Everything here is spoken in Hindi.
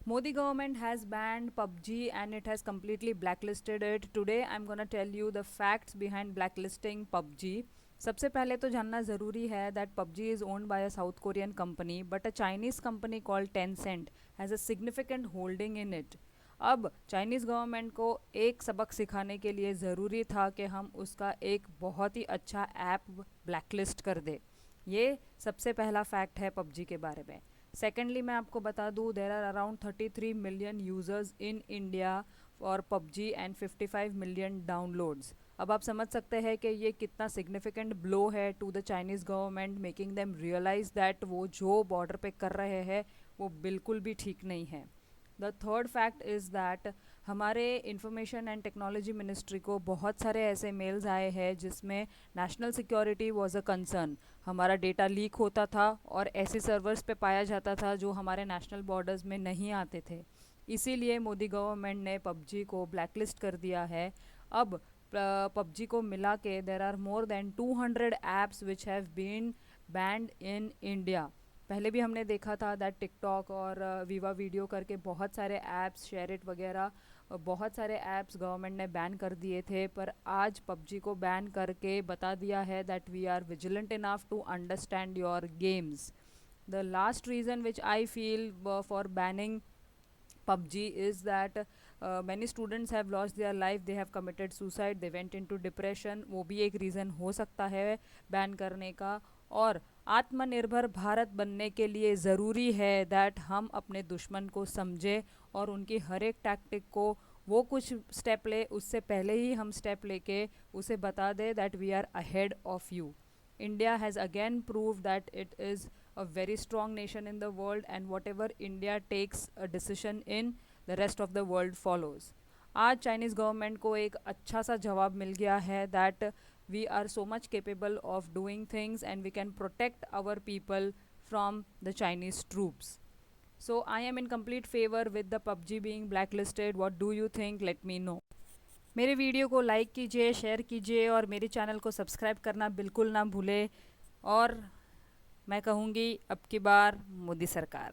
Modi government has banned PUBG and it has completely blacklisted it. Today I'm gonna tell you the facts behind blacklisting PUBG. सबसे पहले तो जानना ज़रूरी है that PUBG is owned by a South Korean company but a Chinese company called Tencent has a significant holding in it. अब चाइनीज़ गवर्नमेंट को एक सबक सिखाने के लिए ज़रूरी था कि हम उसका एक बहुत ही अच्छा ऐप ब्लैकलिस्ट कर दे। ये सबसे पहला फैक्ट है पबजी के बारे में। सेकेंडली मैं आपको बता दूँ there are around 33 million users in India for PUBG and 55 million downloads. अब आप समझ सकते हैं कि ये कितना सिग्निफिकेंट ब्लो है to the Chinese government, making them realise that वो जो बॉर्डर पे कर रहे हैं वो बिल्कुल भी ठीक नहीं है। The third fact is that हमारे इंफॉर्मेशन एंड टेक्नोलॉजी मिनिस्ट्री को बहुत सारे ऐसे मेल्स आए हैं जिसमें national security was a concern. हमारा डेटा लीक होता था और ऐसे सर्वर्स पे पाया जाता था जो हमारे नेशनल बॉर्डर्स में नहीं आते थे। इसीलिए मोदी गवर्नमेंट ने पबजी को ब्लैकलिस्ट कर दिया है। अब पबजी को मिला के there are more than 200 apps which have been banned in India. पहले भी हमने देखा था दैट टिकटॉक और वीवा वीडियो करके बहुत सारे ऐप्स, शेयरिट वगैरह बहुत सारे ऐप्स गवर्नमेंट ने बैन कर दिए थे, पर आज पबजी को बैन करके बता दिया है that we are vigilant enough to understand your games. The last reason which I feel for banning PUBG is that many students have lost their life, they have committed suicide, they went into depression। वो भी एक रीज़न हो सकता है बैन करने का। और आत्मनिर्भर भारत बनने के लिए ज़रूरी है दैट हम अपने दुश्मन को समझें और उनकी हर एक टैक्टिक को वो कुछ स्टेप ले उससे पहले ही हम स्टेप लेके उसे बता दें that we are ahead of you. India has again proved that it is a very strong nation in the world, and whatever India takes a decision in, the rest of the world follows. आज चाइनीज़ गवर्नमेंट को एक अच्छा सा जवाब मिल गया है that we are so much capable of doing things and we can protect our people from the Chinese troops. So I am in complete favor with the PUBG being blacklisted. What do you think? Let me know. मेरे वीडियो को लाइक कीजिए, शेयर कीजिए और मेरे चैनल को सब्सक्राइब करना बिल्कुल ना भूलें। और मैं कहूँगी अब की बार मोदी सरकार।